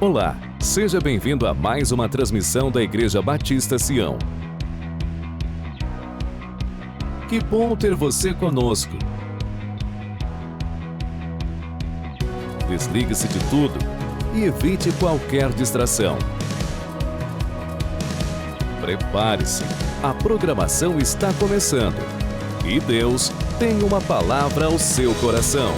Olá, seja bem-vindo a mais uma transmissão da Igreja Batista Sião. Que bom ter você conosco. Desligue-se de tudo e evite qualquer distração. Prepare-se, a programação está começando e Deus tem uma palavra ao seu coração.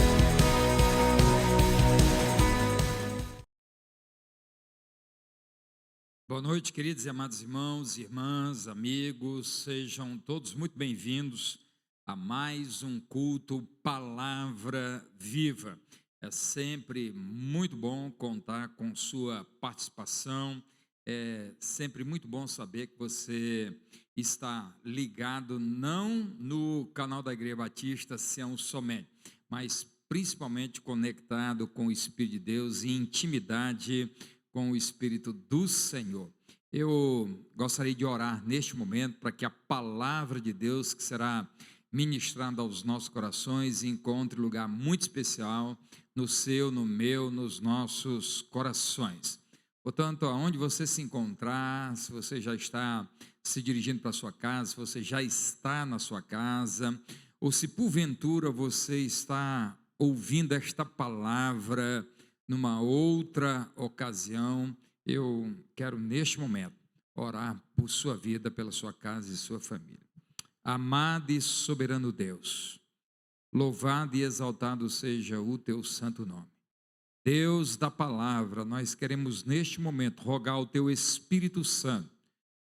Boa noite, queridos e amados irmãos, irmãs, amigos, sejam todos muito bem-vindos a mais um culto Palavra Viva. É sempre muito bom contar com sua participação, é sempre muito bom saber que você está ligado não no canal da Igreja Batista Sião somente, mas principalmente conectado com o Espírito de Deus em intimidade com o Espírito do Senhor. Eu gostaria de orar neste momento para que a palavra de Deus que será ministrada aos nossos corações encontre lugar muito especial no seu, no meu, nos nossos corações. Portanto, aonde você se encontrar, se você já está se dirigindo para a sua casa, se você já está na sua casa, ou se porventura você está ouvindo esta palavra numa outra ocasião, eu quero neste momento orar por sua vida, pela sua casa e sua família. Amado e soberano Deus, louvado e exaltado seja o teu santo nome. Deus da palavra, nós queremos neste momento rogar ao teu Espírito Santo,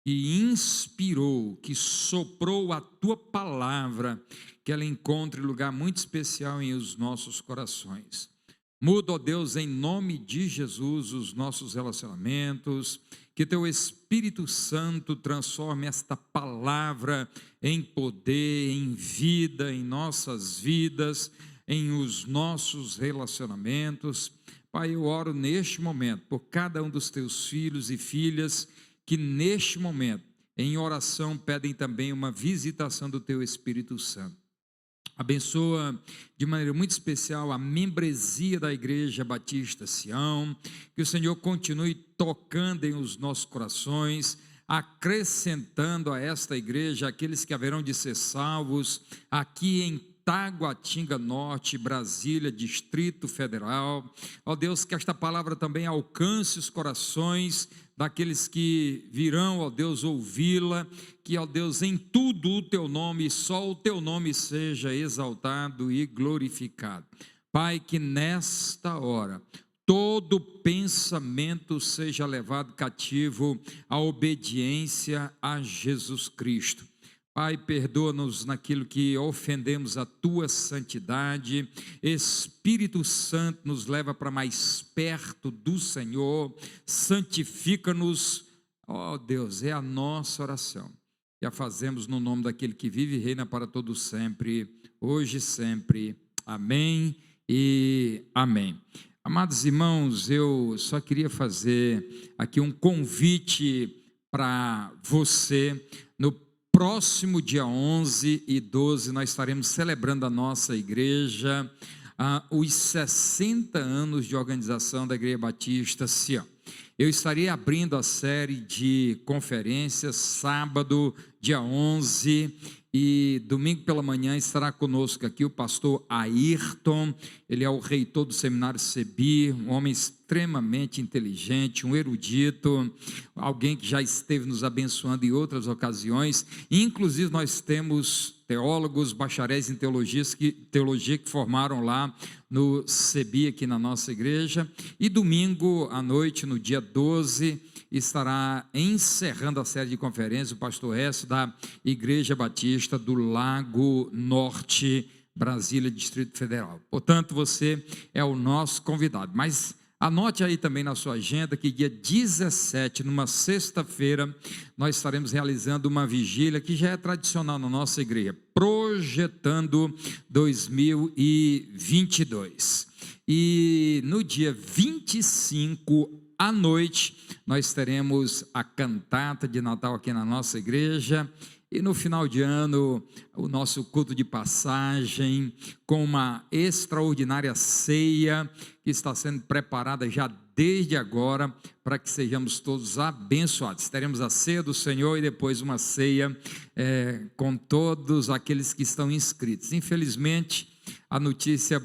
que inspirou, que soprou a tua palavra, que ela encontre lugar muito especial em os nossos corações. Muda, ó Deus, em nome de Jesus, os nossos relacionamentos, que teu Espírito Santo transforme esta palavra em poder, em vida, em nossas vidas, em os nossos relacionamentos. Pai, eu oro neste momento por cada um dos teus filhos e filhas que neste momento, em oração, pedem também uma visitação do teu Espírito Santo. Abençoa de maneira muito especial a membresia da Igreja Batista Sião, que o Senhor continue tocando em os nossos corações, acrescentando a esta igreja aqueles que haverão de ser salvos aqui em Taguatinga Norte, Brasília, Distrito Federal. Ó Deus, que esta palavra também alcance os corações daqueles que virão, ó Deus, ouvi-la, que, ó Deus, em tudo o teu nome, só o teu nome seja exaltado e glorificado. Pai, que nesta hora todo pensamento seja levado cativo à obediência a Jesus Cristo. Pai, perdoa-nos naquilo que ofendemos a tua santidade. Espírito Santo nos leva para mais perto do Senhor, santifica-nos, ó Deus, é a nossa oração. E a fazemos no nome daquele que vive e reina para todo sempre, hoje e sempre. Amém e amém. Amados irmãos, eu só queria fazer aqui um convite para você. No próximo dia 11 e 12, nós estaremos celebrando a nossa igreja, os 60 anos de organização da Igreja Batista Sião. Eu estarei abrindo a série de conferências, sábado, dia 11, e domingo pela manhã estará conosco aqui o pastor Ayrton. Ele é o reitor do seminário Sebi, um homem extremamente inteligente, um erudito, alguém que já esteve nos abençoando em outras ocasiões. Inclusive nós temos teólogos, bacharéis em teologia que formaram lá no Sebi, aqui na nossa igreja. E domingo à noite, no dia 12, estará encerrando a série de conferências o pastor Écio da Igreja Batista do Lago Norte, Brasília, Distrito Federal. Portanto, você é o nosso convidado. Mas anote aí também na sua agenda que dia 17, numa sexta-feira, nós estaremos realizando uma vigília que já é tradicional na nossa igreja, Projetando 2022. E no dia 25 à noite, nós teremos a cantata de Natal aqui na nossa igreja. E no final de ano, o nosso culto de passagem, com uma extraordinária ceia que está sendo preparada já desde agora, para que sejamos todos abençoados. Teremos a ceia do Senhor e depois uma ceia com todos aqueles que estão inscritos. Infelizmente, a notícia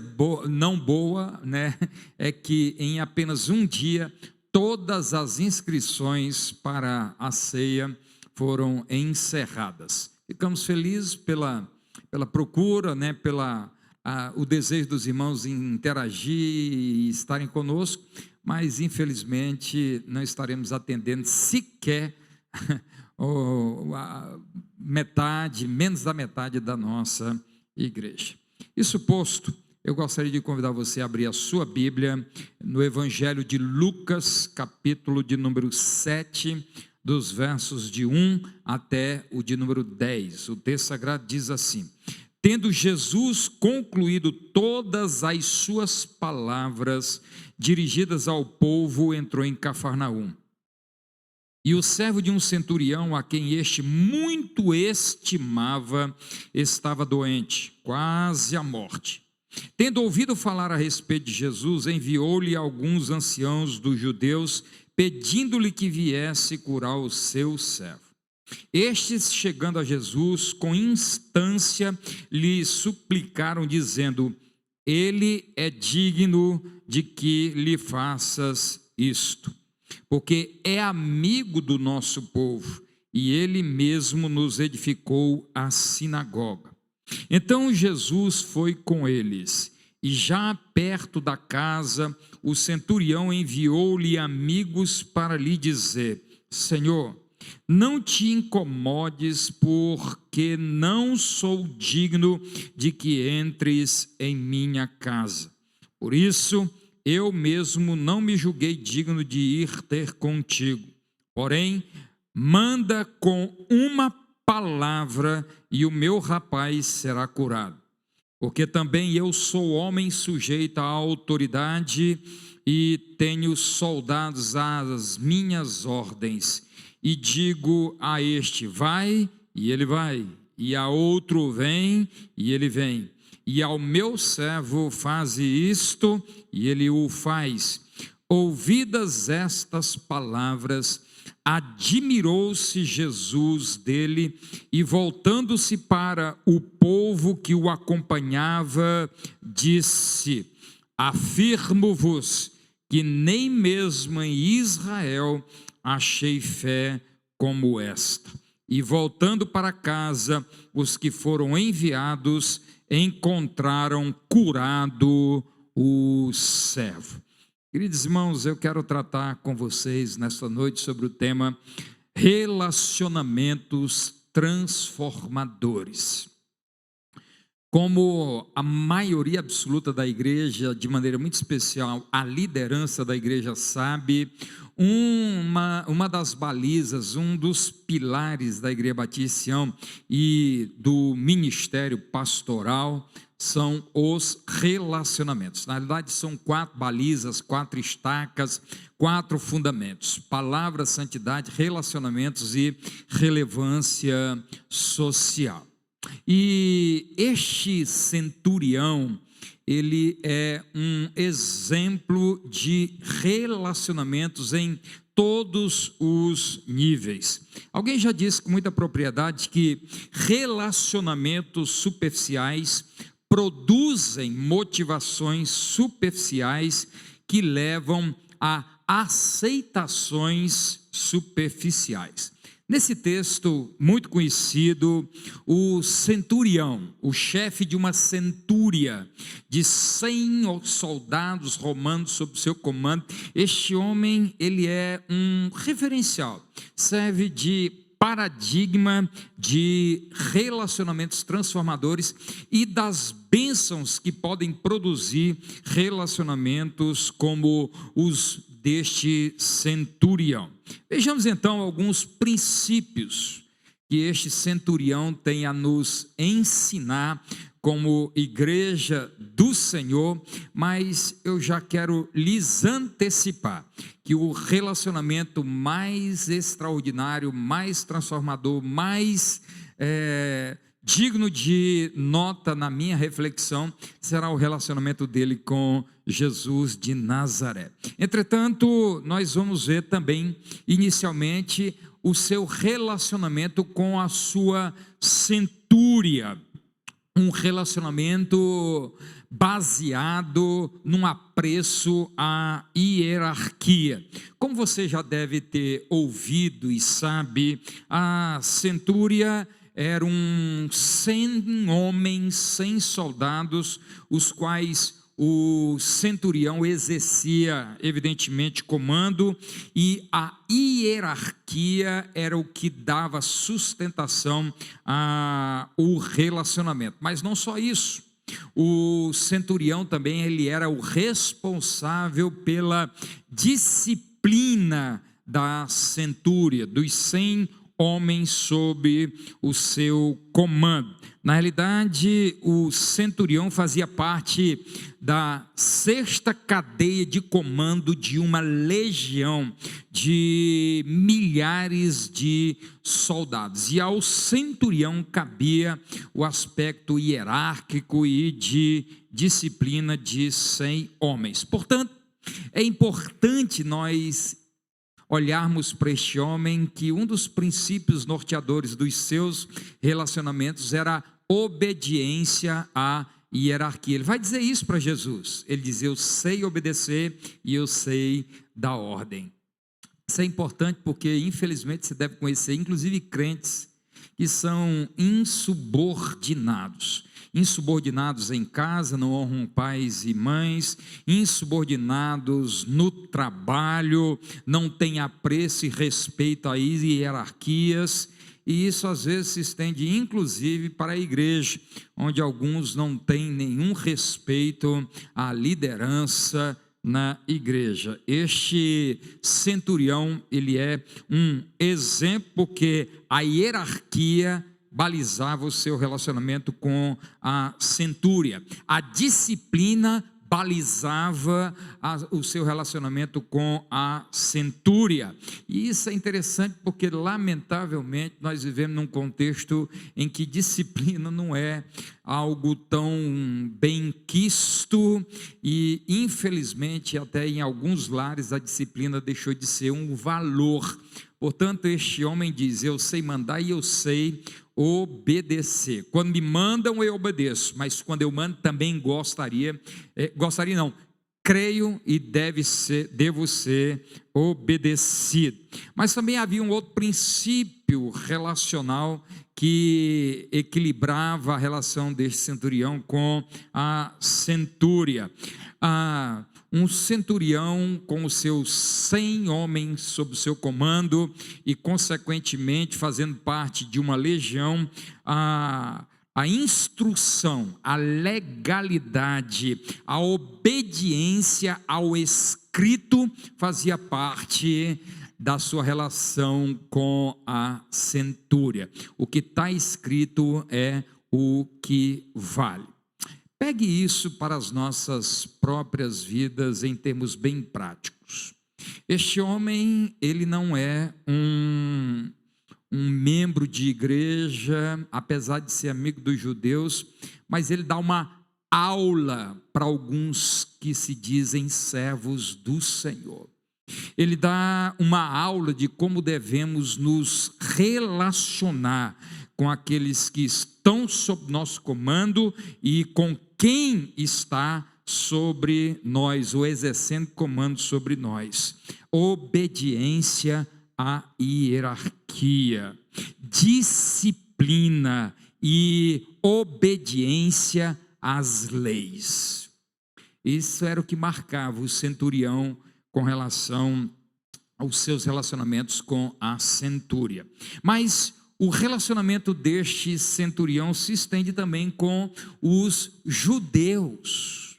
não boa, né, é que em apenas um dia, todas as inscrições para a ceia foram encerradas. Ficamos felizes pela procura, né, o desejo dos irmãos em interagir e estarem conosco, mas infelizmente não estaremos atendendo sequer menos da metade da nossa igreja. Isso posto, eu gostaria de convidar você a abrir a sua Bíblia no Evangelho de Lucas, capítulo de número 7, dos versos de 1 até o de número 10. O texto sagrado diz assim: tendo Jesus concluído todas as suas palavras dirigidas ao povo, entrou em Cafarnaum. E o servo de um centurião, a quem este muito estimava, estava doente, quase à morte. Tendo ouvido falar a respeito de Jesus, enviou-lhe alguns anciãos dos judeus, pedindo-lhe que viesse curar o seu servo. Estes, chegando a Jesus, com instância lhe suplicaram, dizendo: ele é digno de que lhe faças isto, porque é amigo do nosso povo, e ele mesmo nos edificou a sinagoga. Então Jesus foi com eles, e já perto da casa, o centurião enviou-lhe amigos para lhe dizer: Senhor, não te incomodes, porque não sou digno de que entres em minha casa. Por isso, eu mesmo não me julguei digno de ir ter contigo. Porém, manda com uma palavra e o meu rapaz será curado. Porque também eu sou homem sujeito à autoridade e tenho soldados às minhas ordens. E digo a este: vai, e ele vai, e a outro: vem, e ele vem, e ao meu servo: faze isto, e ele o faz. Ouvidas estas palavras, admirou-se Jesus dele, e voltando-se para o povo que o acompanhava, disse: afirmo-vos que nem mesmo em Israel achei fé como esta. E voltando para casa, os que foram enviados encontraram curado o servo. Queridos irmãos, eu quero tratar com vocês nesta noite sobre o tema relacionamentos transformadores. Como a maioria absoluta da igreja, de maneira muito especial, a liderança da igreja sabe, uma das balizas, um dos pilares da Igreja Batista Sião e do ministério pastoral são os relacionamentos. Na realidade, são 4 balizas, 4 estacas, 4 fundamentos: palavra, santidade, relacionamentos e relevância social. E este centurião, ele é um exemplo de relacionamentos em todos os níveis. Alguém já disse com muita propriedade que relacionamentos superficiais produzem motivações superficiais que levam a aceitações superficiais. Nesse texto muito conhecido, o centurião, o chefe de uma centúria de 100 soldados romanos sob seu comando, este homem, ele é um referencial, serve de paradigma de relacionamentos transformadores e das bênçãos que podem produzir relacionamentos como os deste centurião. Vejamos então alguns princípios que este centurião tem a nos ensinar como igreja do Senhor, mas eu já quero lhes antecipar que o relacionamento mais extraordinário, mais transformador, mais digno de nota na minha reflexão, será o relacionamento dele com Jesus de Nazaré. Entretanto, nós vamos ver também, inicialmente, o seu relacionamento com a sua centúria, um relacionamento baseado num apreço à hierarquia. Como você já deve ter ouvido e sabe, a centúria eram 100 homens, 100 soldados, os quais o centurião exercia, evidentemente, comando, e a hierarquia era o que dava sustentação ao relacionamento. Mas não só isso, o centurião também ele era o responsável pela disciplina da centúria, dos 100 homens sob o seu comando. Na realidade, o centurião fazia parte da 6ª cadeia de comando de uma legião de milhares de soldados. E ao centurião cabia o aspecto hierárquico e de disciplina de 100 homens. Portanto, é importante nós olharmos para este homem que um dos princípios norteadores dos seus relacionamentos era a obediência à hierarquia. Ele vai dizer isso para Jesus. Ele diz: eu sei obedecer e eu sei dar ordem. Isso é importante porque, infelizmente, você deve conhecer, inclusive, crentes que são insubordinados. Insubordinados em casa, não honram pais e mães, insubordinados no trabalho, não têm apreço e respeito a hierarquias, e isso às vezes se estende inclusive para a igreja, onde alguns não têm nenhum respeito à liderança na igreja. Este centurião, ele é um exemplo, porque a hierarquia balizava o seu relacionamento com a centúria, a disciplina balizava o seu relacionamento com a centúria. E isso é interessante porque, lamentavelmente, nós vivemos num contexto em que disciplina não é algo tão bem quisto e, infelizmente, até em alguns lares a disciplina deixou de ser um valor. Portanto, este homem diz: eu sei mandar e eu sei obedecer. Quando me mandam, eu obedeço, mas quando eu mando, também creio e devo ser obedecido. Mas também havia um outro princípio relacional que equilibrava a relação deste centurião com a centúria. Um centurião com os seus 100 homens sob o seu comando e, consequentemente, fazendo parte de uma legião, a instrução, a legalidade, a obediência ao escrito fazia parte da sua relação com a centúria. O que está escrito é o que vale. Pegue isso para as nossas próprias vidas em termos bem práticos. Este homem, ele não é um membro de igreja, apesar de ser amigo dos judeus, mas ele dá uma aula para alguns que se dizem servos do Senhor. Ele dá uma aula de como devemos nos relacionar com aqueles que estão sob nosso comando e com quem está sobre nós, ou exercendo comando sobre nós. Obediência à hierarquia, disciplina e obediência às leis. Isso era o que marcava o centurião com relação aos seus relacionamentos com a centúria. Mas o relacionamento deste centurião se estende também com os judeus.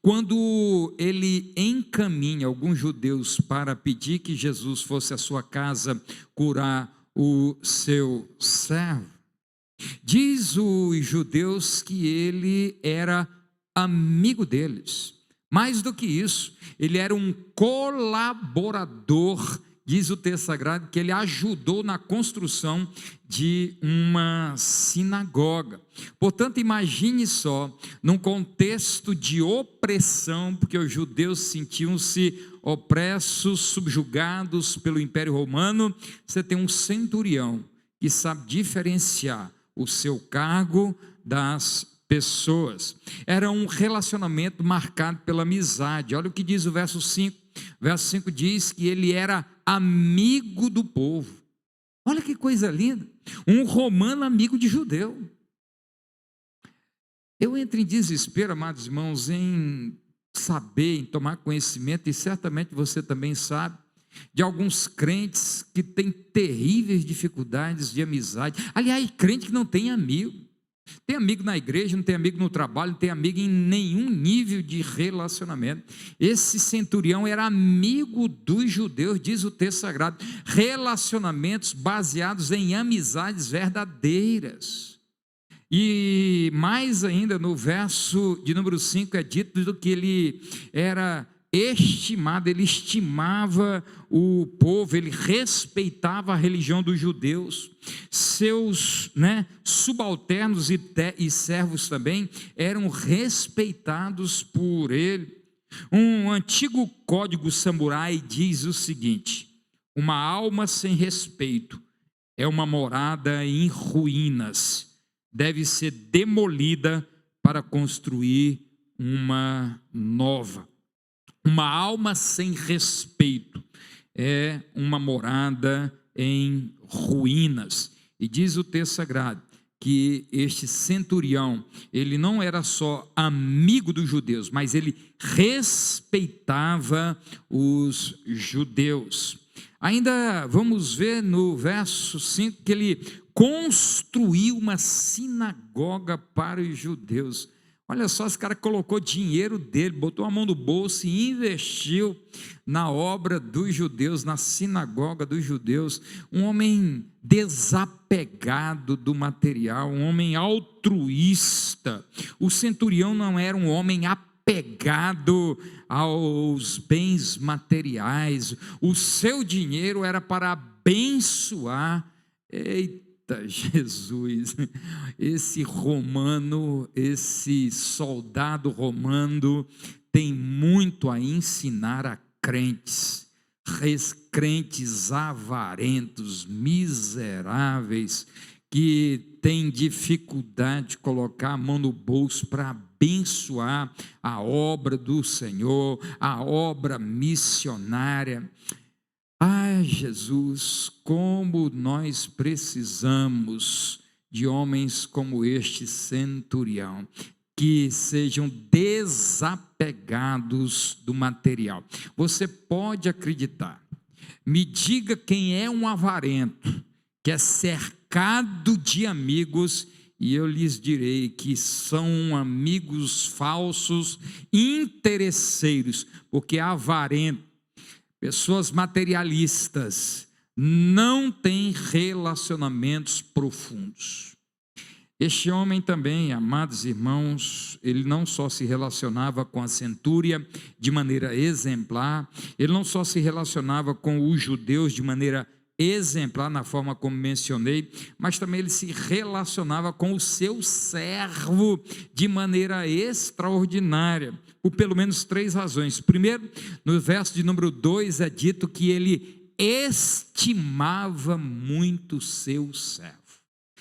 Quando ele encaminha alguns judeus para pedir que Jesus fosse à sua casa curar o seu servo, diz os judeus que ele era amigo deles. Mais do que isso, ele era um colaborador diz o texto sagrado que ele ajudou na construção de uma sinagoga. Portanto, imagine só, num contexto de opressão, porque os judeus sentiam-se opressos, subjugados pelo Império Romano, você tem um centurião que sabe diferenciar o seu cargo das pessoas. Era um relacionamento marcado pela amizade. Olha o que diz o verso 5. O verso 5 diz que ele era amigo do povo. Olha que coisa linda. Um romano amigo de judeu. Eu entro em desespero, amados irmãos, em saber, em tomar conhecimento, e certamente você também sabe, de alguns crentes que têm terríveis dificuldades de amizade. Aliás, crente que não tem amigo. Tem amigo na igreja, não tem amigo no trabalho, não tem amigo em nenhum nível de relacionamento. Esse centurião era amigo dos judeus, diz o texto sagrado. Relacionamentos baseados em amizades verdadeiras. E mais ainda, no verso de número 5 é dito do que ele era estimado, ele estimava o povo, ele respeitava a religião dos judeus. Seus subalternos e servos também eram respeitados por ele. Um antigo código samurai diz o seguinte: uma alma sem respeito é uma morada em ruínas, deve ser demolida para construir uma nova. Uma alma sem respeito é uma morada em ruínas. E diz o texto sagrado que este centurião, ele não era só amigo dos judeus, mas ele respeitava os judeus. Ainda vamos ver no verso 5 que ele construiu uma sinagoga para os judeus. Olha só, esse cara colocou dinheiro dele, botou a mão no bolso e investiu na obra dos judeus, na sinagoga dos judeus. Um homem desapegado do material, um homem altruísta. O centurião não era um homem apegado aos bens materiais. O seu dinheiro era para abençoar. Eita, Jesus, esse romano, esse soldado romano tem muito a ensinar a crentes avarentos, miseráveis, que têm dificuldade de colocar a mão no bolso para abençoar a obra do Senhor, a obra missionária. Ai, Jesus, como nós precisamos de homens como este centurião, que sejam desapegados do material. Você pode acreditar, me diga quem é um avarento, que é cercado de amigos, e eu lhes direi que são amigos falsos, interesseiros, porque avarento, pessoas materialistas, não têm relacionamentos profundos. Este homem também, amados irmãos, ele não só se relacionava com a centúria de maneira exemplar, ele não só se relacionava com os judeus de maneira exemplar, na forma como mencionei, mas também ele se relacionava com o seu servo de maneira extraordinária, por pelo menos 3 razões. Primeiro, no verso de número 2 é dito que ele estimava muito o seu servo.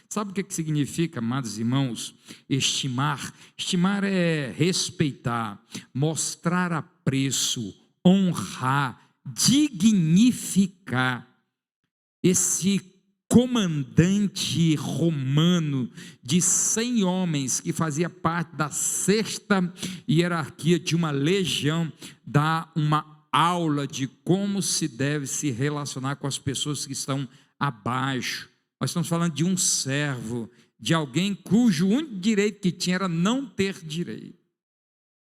Sabe o que significa, amados irmãos, estimar? Estimar é respeitar, mostrar apreço, honrar, dignificar. Esse comandante romano de 100 homens, que fazia parte da 6ª hierarquia de uma legião, dá uma aula de como se deve se relacionar com as pessoas que estão abaixo. Nós estamos falando de um servo, de alguém cujo único direito que tinha era não ter direito.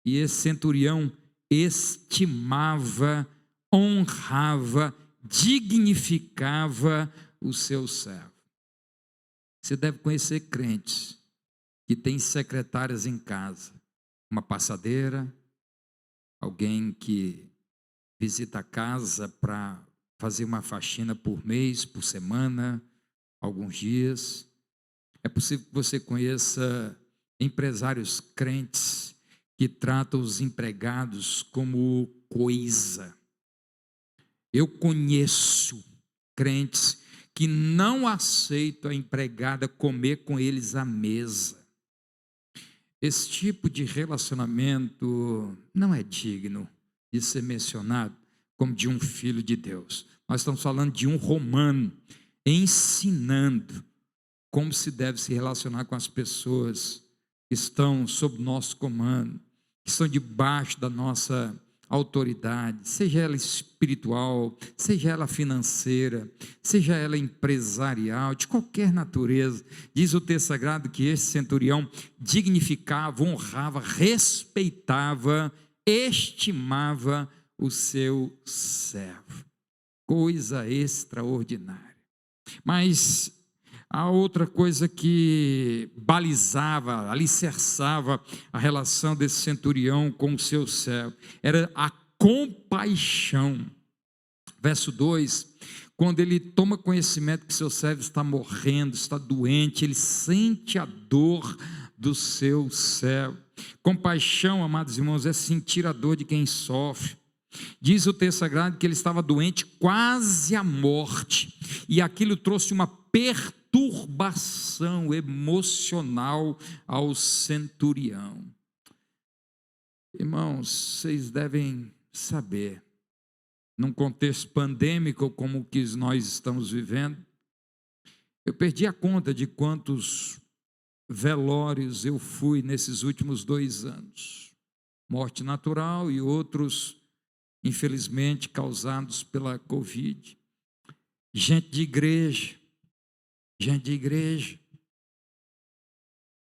E esse centurião estimava, honrava, dignificava o seu servo. Você deve conhecer crentes que têm secretárias em casa, uma passadeira, alguém que visita a casa para fazer uma faxina por mês, por semana, alguns dias. É possível que você conheça empresários crentes que tratam os empregados como coisa. Eu conheço crentes que não aceitam a empregada comer com eles à mesa. Esse tipo de relacionamento não é digno de ser mencionado como de um filho de Deus. Nós estamos falando de um romano ensinando como se deve se relacionar com as pessoas que estão sob nosso comando, que estão debaixo da nossa autoridade, seja ela espiritual, seja ela financeira, seja ela empresarial, de qualquer natureza. Diz o texto sagrado que este centurião dignificava, honrava, respeitava, estimava o seu servo. Coisa extraordinária. Mas há outra coisa que balizava, alicerçava a relação desse centurião com o seu servo, era a compaixão. Verso 2, quando ele toma conhecimento que seu servo está morrendo, está doente, ele sente a dor do seu servo. Compaixão, amados irmãos, é sentir a dor de quem sofre. Diz o texto sagrado que ele estava doente, quase à morte, e aquilo trouxe uma perturbação emocional ao centurião. Irmãos, vocês devem saber, num contexto pandêmico como o que nós estamos vivendo, eu perdi a conta de quantos velórios eu fui nesses últimos 2 anos. Morte natural e outros, infelizmente, causados pela Covid. Gente de igreja,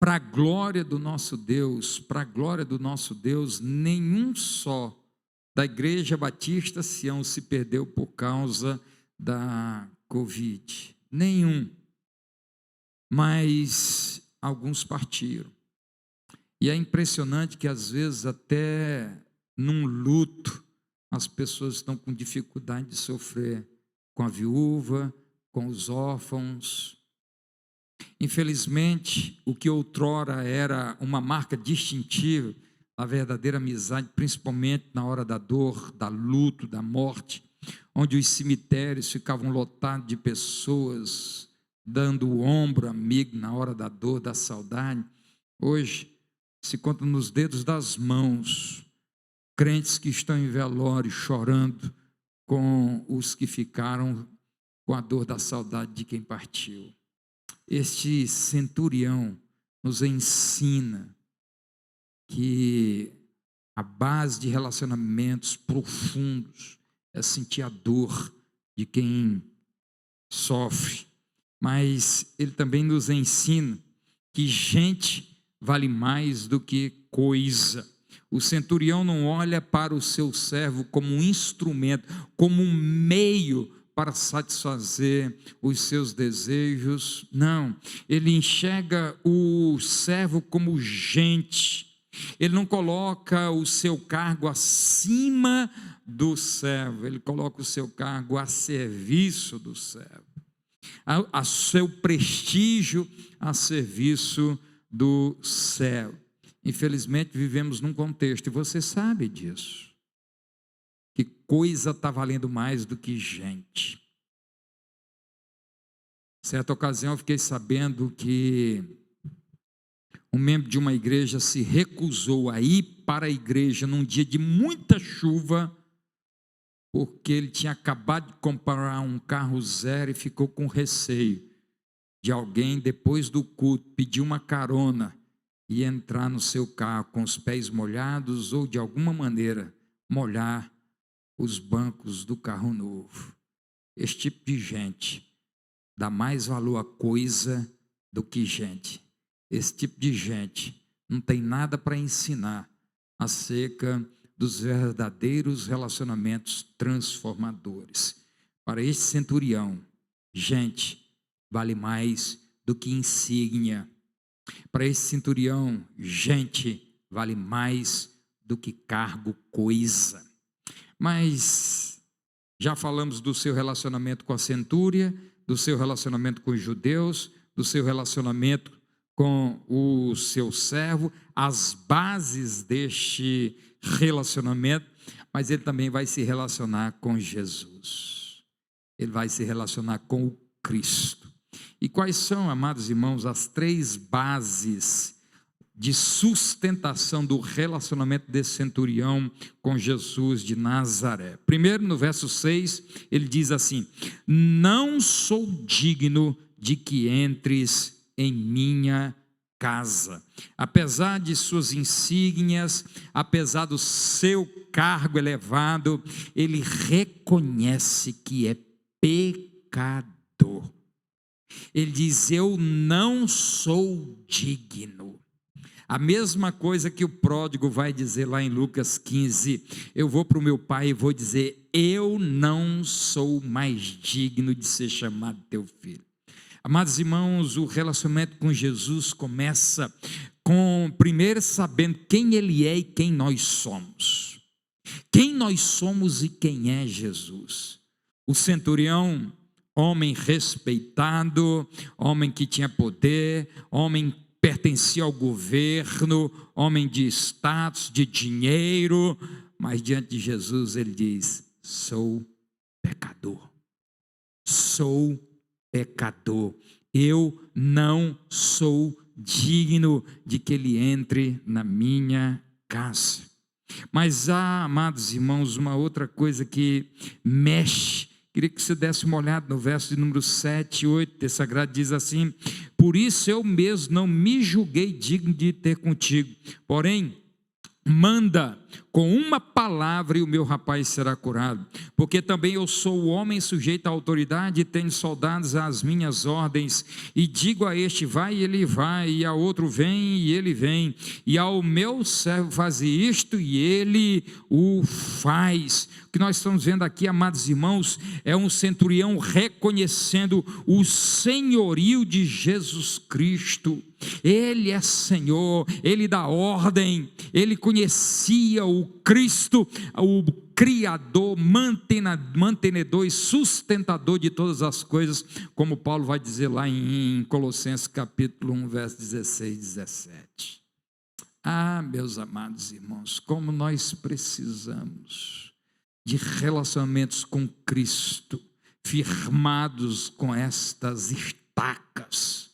para a glória do nosso Deus, nenhum só da Igreja Batista Sião se perdeu por causa da Covid, nenhum, mas alguns partiram. E é impressionante que às vezes até num luto as pessoas estão com dificuldade de sofrer com a viúva, com os órfãos. Infelizmente, o que outrora era uma marca distintiva, a verdadeira amizade, principalmente na hora da dor, da luto, da morte, onde os cemitérios ficavam lotados de pessoas dando o ombro amigo na hora da dor, da saudade. Hoje se conta nos dedos das mãos crentes que estão em velório chorando com os que ficaram com a dor da saudade de quem partiu. Este centurião nos ensina que a base de relacionamentos profundos é sentir a dor de quem sofre, mas ele também nos ensina que gente vale mais do que coisa. O centurião não olha para o seu servo como um instrumento, como um meio para satisfazer os seus desejos. Não, ele enxerga o servo como gente. Ele não coloca o seu cargo acima do servo, ele coloca o seu cargo a serviço do servo, a seu prestígio a serviço do servo. Infelizmente vivemos num contexto, e você sabe disso, que coisa está valendo mais do que gente. Certa ocasião eu fiquei sabendo que um membro de uma igreja se recusou a ir para a igreja num dia de muita chuva, porque ele tinha acabado de comprar um carro zero e ficou com receio de alguém, depois do culto, pedir uma carona e entrar no seu carro com os pés molhados ou de alguma maneira molhar os bancos do carro novo. Esse tipo de gente dá mais valor a coisa do que gente. Esse tipo de gente não tem nada para ensinar acerca dos verdadeiros relacionamentos transformadores. Para esse centurião, gente vale mais do que insígnia. Para esse centurião, gente vale mais do que cargo, coisa. Mas Já falamos do seu relacionamento com a centúria, do seu relacionamento com os judeus, do seu relacionamento com o seu servo, as bases deste relacionamento, mas ele também vai se relacionar com Jesus. Ele vai se relacionar com o Cristo. E quais são, amados irmãos, as 3 bases de sustentação do relacionamento desse centurião com Jesus de Nazaré? Primeiro, no verso 6, ele diz assim: não sou digno de que entres em minha casa. Apesar de suas insígnias, apesar do seu cargo elevado, ele reconhece que é pecador. Ele diz: eu não sou digno. A mesma coisa que o pródigo vai dizer lá em Lucas 15, eu vou para o meu pai e vou dizer: eu não sou mais digno de ser chamado teu filho. Amados irmãos, o relacionamento com Jesus começa com primeiro sabendo quem ele é e quem nós somos. Quem nós somos e quem é Jesus. O centurião, homem respeitado, homem que tinha poder, homem que pertencia ao governo, homem de status, de dinheiro, mas diante de Jesus ele diz: sou pecador, sou pecador, eu não sou digno de que ele entre na minha casa. Mas há, amados irmãos, uma outra coisa que mexe. Queria que você desse uma olhada no verso de número 7 e 8, texto sagrado diz assim: por isso eu mesmo não me julguei digno de ter contigo, porém manda com uma palavra e o meu rapaz será curado, porque também eu sou o homem sujeito à autoridade e tenho soldados às minhas ordens, e digo a este vai e ele vai, e a outro vem e ele vem, e ao meu servo faze isto e ele o faz. O que nós estamos vendo aqui, amados irmãos, é um centurião reconhecendo o senhorio de Jesus Cristo. Ele é Senhor, ele dá ordem, ele conhecia o Cristo, o Criador, mantenedor e sustentador de todas as coisas, como Paulo vai dizer lá em Colossenses capítulo 1, verso 16 e 17. Ah, meus amados irmãos, como nós precisamos de relacionamentos com Cristo, firmados com estas estacas,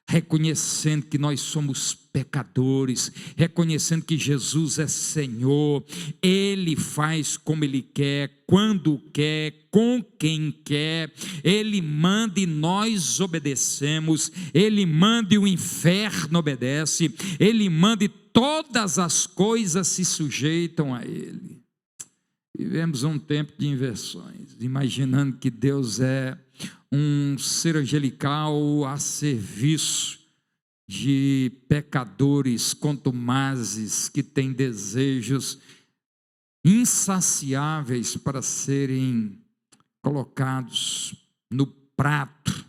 reconhecendo que nós somos pecadores, reconhecendo que Jesus é Senhor, Ele faz como Ele quer, quando quer, com quem quer, Ele manda e nós obedecemos, Ele manda e o inferno obedece, Ele manda e todas as coisas se sujeitam a Ele. Vivemos um tempo de inversões, imaginando que Deus é um ser angelical a serviço de pecadores contumazes que têm desejos insaciáveis para serem colocados no prato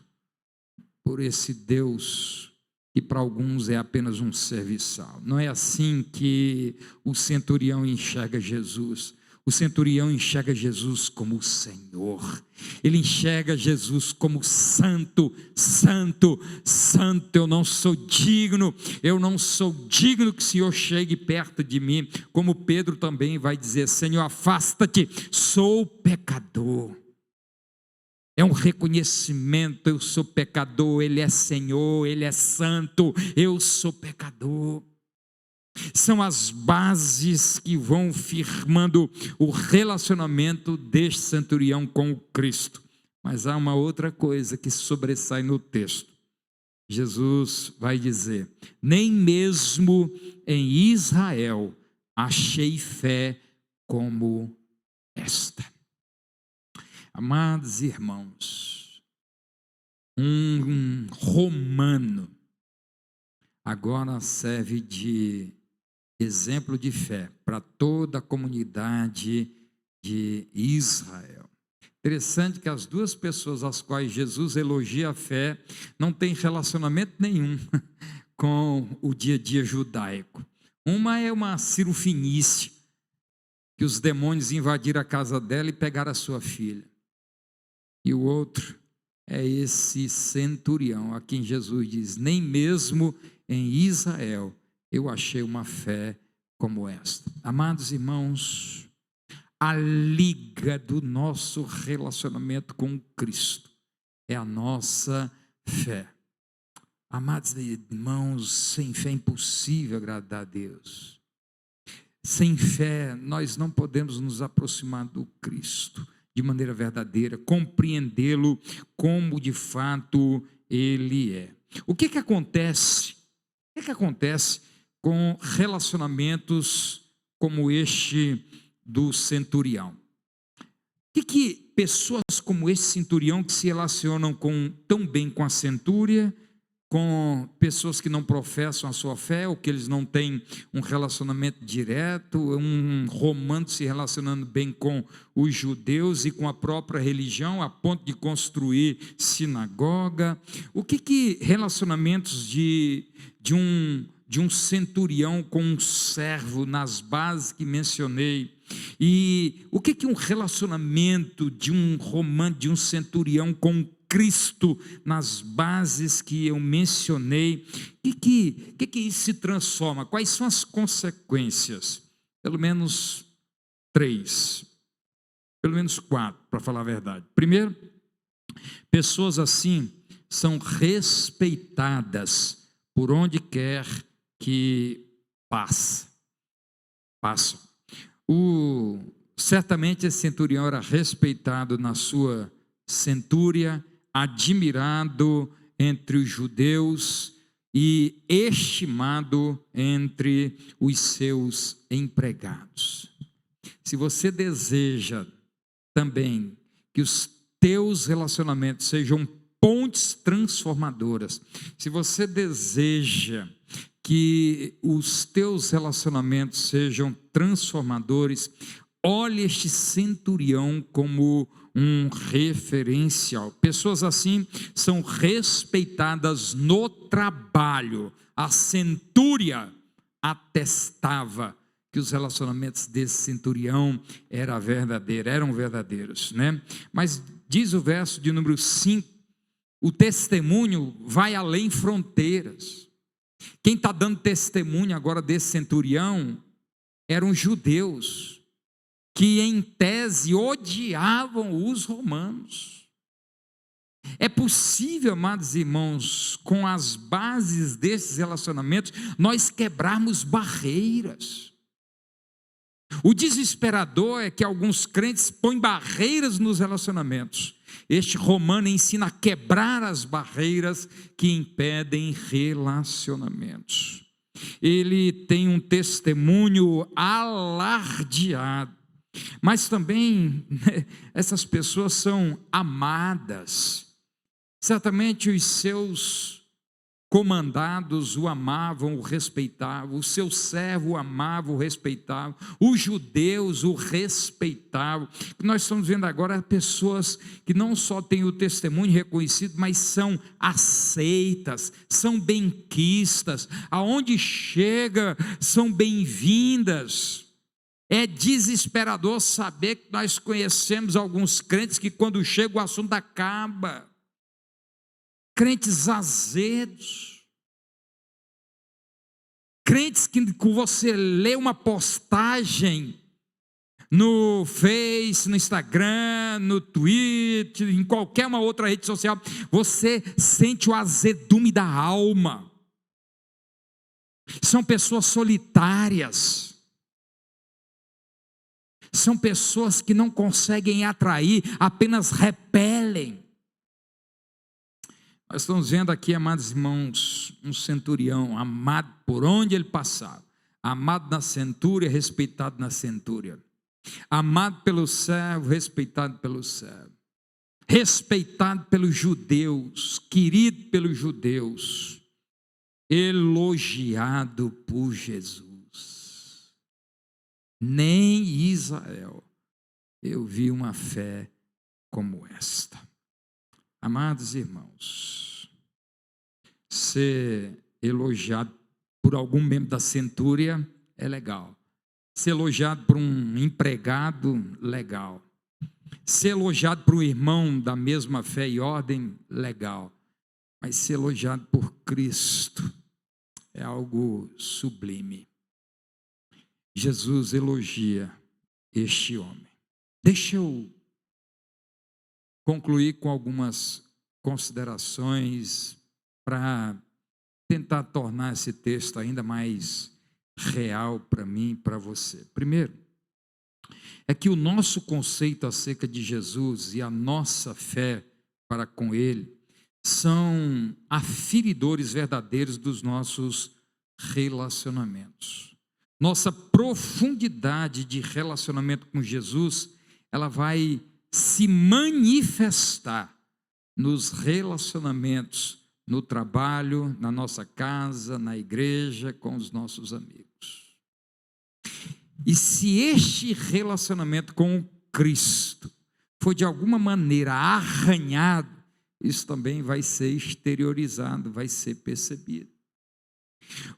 por esse Deus que para alguns é apenas um serviçal. Não é assim que o centurião enxerga Jesus. O centurião enxerga Jesus como o Senhor, ele enxerga Jesus como santo, santo, santo. Eu não sou digno que o Senhor chegue perto de mim, como Pedro também vai dizer: Senhor, afasta-te, sou pecador. É um reconhecimento: eu sou pecador, Ele é Senhor, Ele é santo, eu sou pecador. São as bases que vão firmando o relacionamento deste centurião com o Cristo. Mas há uma outra coisa que sobressai no texto. Jesus vai dizer: nem mesmo em Israel achei fé como esta. Amados irmãos, um romano agora serve de exemplo de fé para toda a comunidade de Israel. Interessante que as duas pessoas às quais Jesus elogia a fé não têm relacionamento nenhum com o dia a dia judaico. Uma é uma cirofenícia, que os demônios invadiram a casa dela e pegaram a sua filha. E o outro é esse centurião, a quem Jesus diz: nem mesmo em Israel eu achei uma fé como esta. Amados irmãos, a liga do nosso relacionamento com Cristo é a nossa fé. Amados irmãos, sem fé é impossível agradar a Deus. Sem fé nós não podemos nos aproximar do Cristo de maneira verdadeira, compreendê-lo como de fato Ele é. O que acontece? O que acontece com relacionamentos como este do centurião? O que pessoas como esse centurião, que se relacionam tão bem com a centúria, com pessoas que não professam a sua fé, ou que eles não têm um relacionamento direto, um romano se relacionando bem com os judeus e com a própria religião, a ponto de construir sinagoga. O que relacionamentos de um centurião com um servo nas bases que mencionei, e o que um relacionamento de um romano, de um centurião com Cristo nas bases que eu mencionei, o que isso se transforma? Quais são as consequências? Pelo menos 3, pelo menos 4, para falar a verdade. Primeiro, pessoas assim são respeitadas por onde quer que passam. Certamente esse centurião era respeitado na sua centúria, admirado entre os judeus e estimado entre os seus empregados. Se você deseja também que os teus relacionamentos sejam pontes transformadoras, se você deseja que os teus relacionamentos sejam transformadores, olhe este centurião como um referencial. Pessoas assim são respeitadas no trabalho. A centúria atestava que os relacionamentos desse centurião eram verdadeiros, né? Mas diz o verso de número 5, o testemunho vai além fronteiras. Quem está dando testemunho agora desse centurião eram judeus, que em tese odiavam os romanos. É possível, amados irmãos, com as bases desses relacionamentos, nós quebrarmos barreiras. O desesperador é que alguns crentes põem barreiras nos relacionamentos. Este romano ensina a quebrar as barreiras que impedem relacionamentos. Ele tem um testemunho alardeado. Mas também essas pessoas são amadas. Certamente os seus comandados o amavam, o respeitavam, o seu servo o amava, o respeitava, os judeus o respeitavam. O que nós estamos vendo agora é pessoas que não só têm o testemunho reconhecido, mas são aceitas, são benquistas, aonde chega são bem-vindas. É desesperador saber que nós conhecemos alguns crentes que quando chega o assunto acaba. Crentes azedos. Crentes que você lê uma postagem no Face, no Instagram, no Twitter, em qualquer uma outra rede social, você sente o azedume da alma. São pessoas solitárias. São pessoas que não conseguem atrair, apenas repelem. Nós estamos vendo aqui, amados irmãos, um centurião amado por onde ele passava, amado na centúria, respeitado na centúria, amado pelo servo, respeitado pelo servo, respeitado pelos judeus, querido pelos judeus, elogiado por Jesus. Nem em Israel eu vi uma fé como esta. Amados irmãos, ser elogiado por algum membro da centúria é legal. ser elogiado por um empregado, legal. Ser elogiado por um irmão da mesma fé e ordem, legal. Mas ser elogiado por Cristo é algo sublime. Jesus elogia este homem. Deixa eu concluir com algumas considerações para tentar tornar esse texto ainda mais real para mim e para você. Primeiro, é que o nosso conceito acerca de Jesus e a nossa fé para com Ele são aferidores verdadeiros dos nossos relacionamentos. Nossa profundidade de relacionamento com Jesus, ela vai se manifestar nos relacionamentos, no trabalho, na nossa casa, na igreja, com os nossos amigos. E se este relacionamento com Cristo for de alguma maneira arranhado, isso também vai ser exteriorizado, vai ser percebido.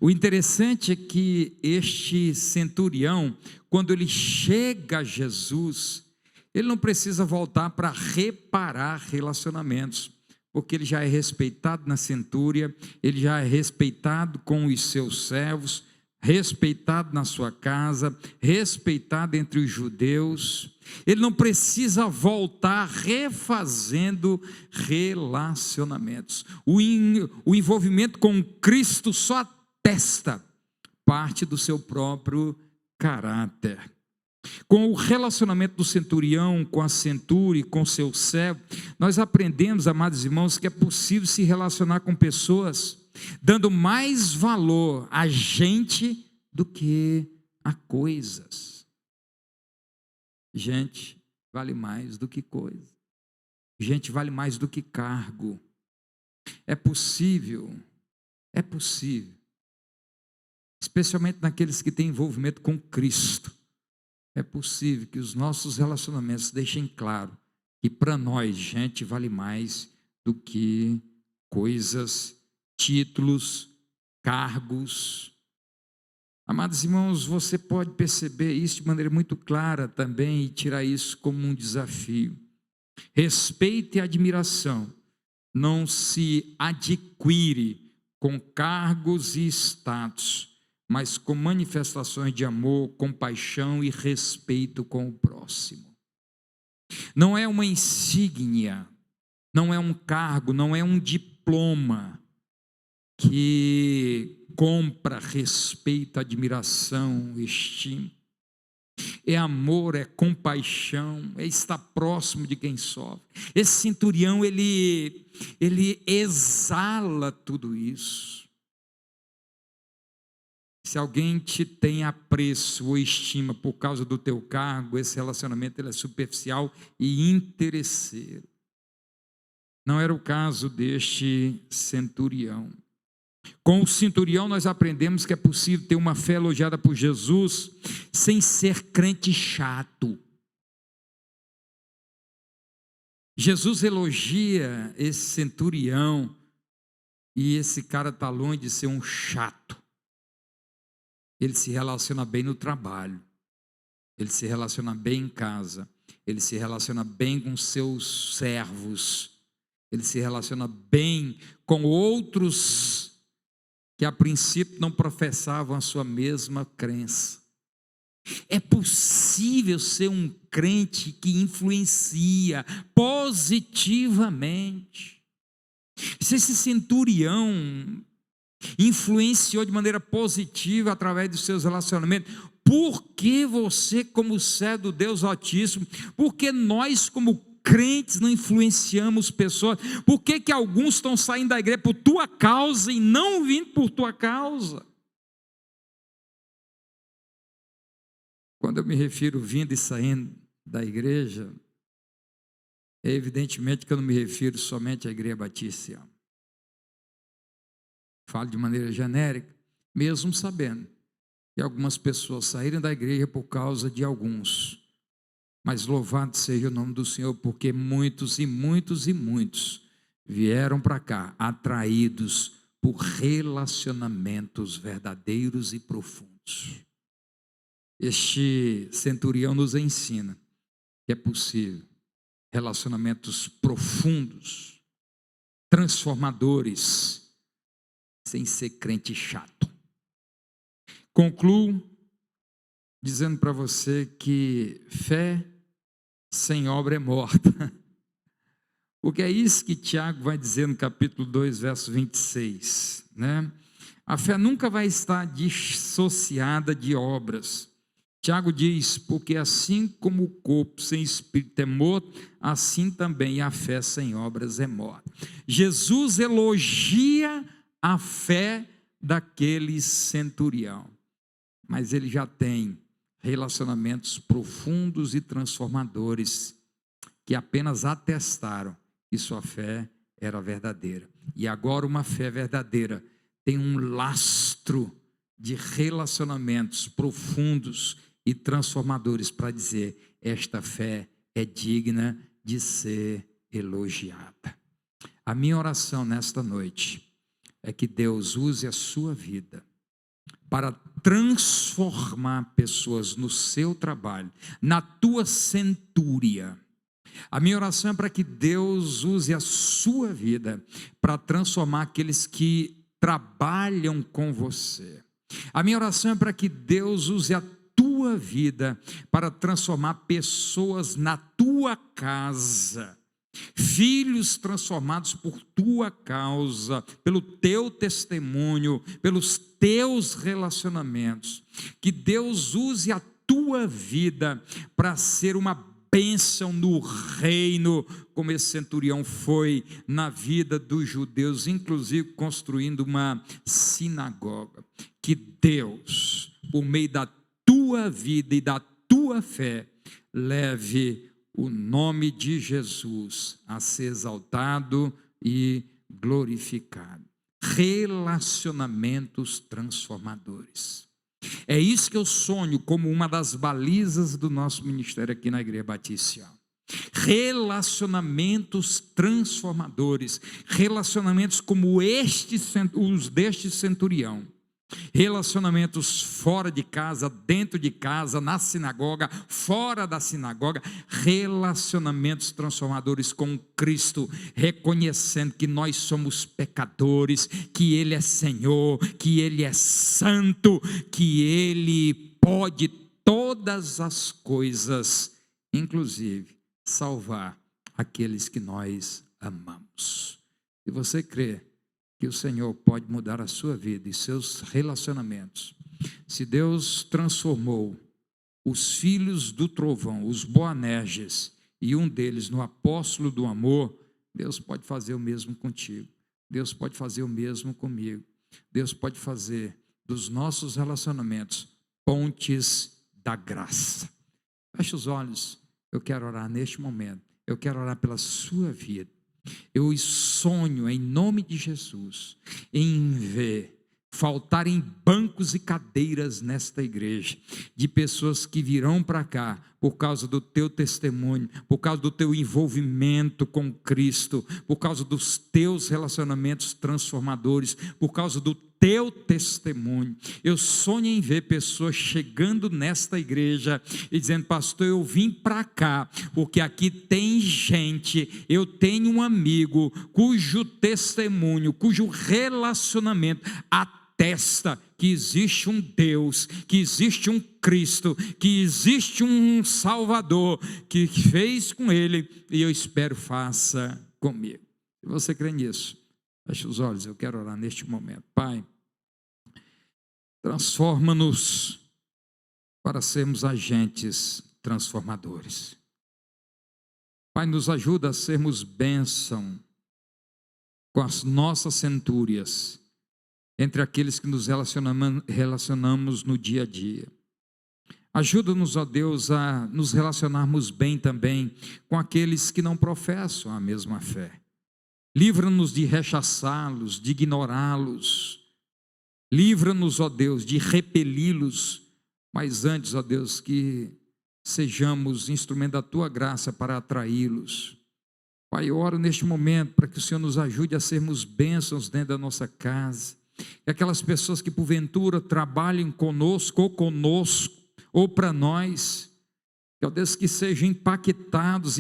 O interessante é que este centurião, quando ele chega a Jesus, ele não precisa voltar para reparar relacionamentos, porque ele já é respeitado na centúria, ele já é respeitado com os seus servos, respeitado na sua casa, respeitado entre os judeus. Ele não precisa voltar refazendo relacionamentos. O envolvimento com Cristo só atesta parte do seu próprio caráter. Com o relacionamento do centurião, com a centúria e com seu servo, nós aprendemos, amados irmãos, que é possível se relacionar com pessoas dando mais valor a gente do que a coisas. Gente vale mais do que coisa. Gente vale mais do que cargo. É possível, especialmente naqueles que têm envolvimento com Cristo, é possível que os nossos relacionamentos deixem claro que para nós gente vale mais do que coisas, títulos, cargos. Amados irmãos, você pode perceber isso de maneira muito clara também e tirar isso como um desafio. Respeito e admiração não se adquire com cargos e status, mas com manifestações de amor, compaixão e respeito com o próximo. Não é uma insígnia, não é um cargo, não é um diploma que compra respeito, admiração, estima. É amor, é compaixão, é estar próximo de quem sofre. Esse centurião, ele exala tudo isso. Se alguém te tem apreço ou estima por causa do teu cargo, esse relacionamento ele é superficial e interesseiro. Não era o caso deste centurião. Com o centurião nós aprendemos que é possível ter uma fé elogiada por Jesus sem ser crente chato. Jesus elogia esse centurião e esse cara está longe de ser um chato. Ele se relaciona bem no trabalho, ele se relaciona bem em casa, ele se relaciona bem com seus servos, ele se relaciona bem com outros que a princípio não professavam a sua mesma crença. É possível ser um crente que influencia positivamente. Se esse centurião influenciou de maneira positiva através dos seus relacionamentos, por que você, como servo do Deus Altíssimo, por que nós, como crentes, não influenciamos pessoas? Por que alguns estão saindo da igreja por tua causa e não vindo por tua causa? Quando eu me refiro vindo e saindo da igreja, é evidentemente que eu não me refiro somente à Igreja Batista. Falo de maneira genérica, mesmo sabendo que algumas pessoas saíram da igreja por causa de alguns. Mas louvado seja o nome do Senhor, porque muitos e muitos e muitos vieram para cá atraídos por relacionamentos verdadeiros e profundos. Este centurião nos ensina que é possível relacionamentos profundos, transformadores, sem ser crente chato. Concluo dizendo para você que fé sem obra é morta. Porque é isso que Tiago vai dizer no capítulo 2, verso 26, né? A fé nunca vai estar dissociada de obras. Tiago diz, porque assim como o corpo sem espírito é morto, assim também a fé sem obras é morta. Jesus elogia a fé daquele centurião, mas ele já tem relacionamentos profundos e transformadores que apenas atestaram que sua fé era verdadeira. E agora uma fé verdadeira tem um lastro de relacionamentos profundos e transformadores para dizer, esta fé é digna de ser elogiada. A minha oração nesta noite é que Deus use a sua vida para transformar pessoas no seu trabalho, na tua centúria. A minha oração é para que Deus use a sua vida para transformar aqueles que trabalham com você. A minha oração é para que Deus use a tua vida para transformar pessoas na tua casa. Filhos transformados por tua causa, pelo teu testemunho, pelos teus relacionamentos. Que Deus use a tua vida para ser uma bênção no reino, como esse centurião foi na vida dos judeus, inclusive construindo uma sinagoga. Que Deus, por meio da tua vida e da tua fé, leve o nome de Jesus a ser exaltado e glorificado. Relacionamentos transformadores. É isso que eu sonho como uma das balizas do nosso ministério aqui na Igreja Batista. Relacionamentos transformadores, relacionamentos como os deste centurião. Relacionamentos fora de casa, dentro de casa, na sinagoga, fora da sinagoga, relacionamentos transformadores com Cristo, reconhecendo que nós somos pecadores, que Ele é Senhor, que Ele é santo, que Ele pode todas as coisas, inclusive salvar aqueles que nós amamos. Se você crê que o Senhor pode mudar a sua vida e seus relacionamentos, se Deus transformou os filhos do trovão, os Boanerges, e um deles no apóstolo do amor, Deus pode fazer o mesmo contigo, Deus pode fazer o mesmo comigo, Deus pode fazer dos nossos relacionamentos pontes da graça. Feche os olhos, eu quero orar neste momento, eu quero orar pela sua vida. Eu sonho em nome de Jesus em ver faltarem bancos e cadeiras nesta igreja, de pessoas que virão para cá por causa do teu testemunho, por causa do teu envolvimento com Cristo, por causa dos teus relacionamentos transformadores, por causa do teu testemunho. Eu sonho em ver pessoas chegando nesta igreja e dizendo, pastor, eu vim para cá porque aqui tem gente, eu tenho um amigo cujo testemunho, cujo relacionamento atesta que existe um Deus, que existe um Cristo, que existe um Salvador, que fez com ele e eu espero faça comigo. Se você crê nisso, feche os olhos, eu quero orar neste momento. Pai, transforma-nos para sermos agentes transformadores. Pai, nos ajuda a sermos bênção com as nossas centúrias, entre aqueles que nos relacionamos no dia a dia. Ajuda-nos, ó Deus, a nos relacionarmos bem também com aqueles que não professam a mesma fé. Livra-nos de rechaçá-los, de ignorá-los. Livra-nos, ó Deus, de repeli-los, mas antes, ó Deus, que sejamos instrumento da Tua graça para atraí-los. Pai, eu oro neste momento para que o Senhor nos ajude a sermos bênçãos dentro da nossa casa. E aquelas pessoas que porventura trabalhem conosco ou conosco, ou para nós, ó Deus, que sejam impactadas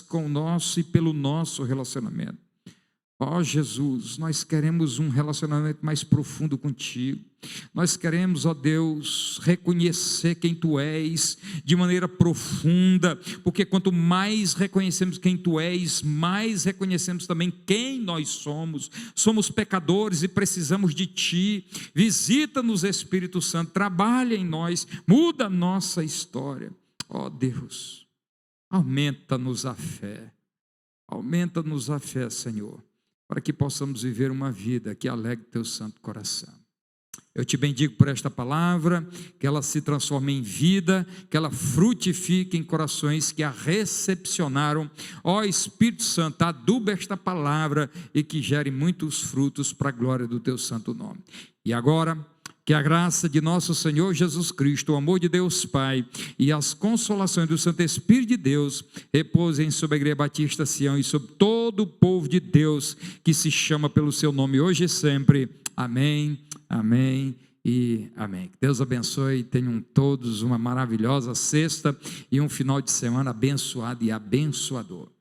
com o nosso e pelo nosso relacionamento. Ó Jesus, nós queremos um relacionamento mais profundo contigo. Nós queremos, ó Deus, reconhecer quem Tu és de maneira profunda, porque quanto mais reconhecemos quem Tu és, mais reconhecemos também quem nós somos. Somos pecadores e precisamos de Ti. Visita-nos, Espírito Santo, trabalha em nós, muda a nossa história. Ó Deus, aumenta-nos a fé, Senhor, para que possamos viver uma vida que alegre Teu santo coração. Eu te bendigo por esta palavra, que ela se transforme em vida, que ela frutifique em corações que a recepcionaram. Ó Espírito Santo, aduba esta palavra e que gere muitos frutos para a glória do Teu santo nome. E agora, que a graça de nosso Senhor Jesus Cristo, o amor de Deus Pai e as consolações do Santo Espírito de Deus repousem sobre a Igreja Batista Sião e sobre todo o povo de Deus que se chama pelo seu nome hoje e sempre. Amém, amém e amém. Que Deus abençoe, tenham todos uma maravilhosa sexta e um final de semana abençoado e abençoador.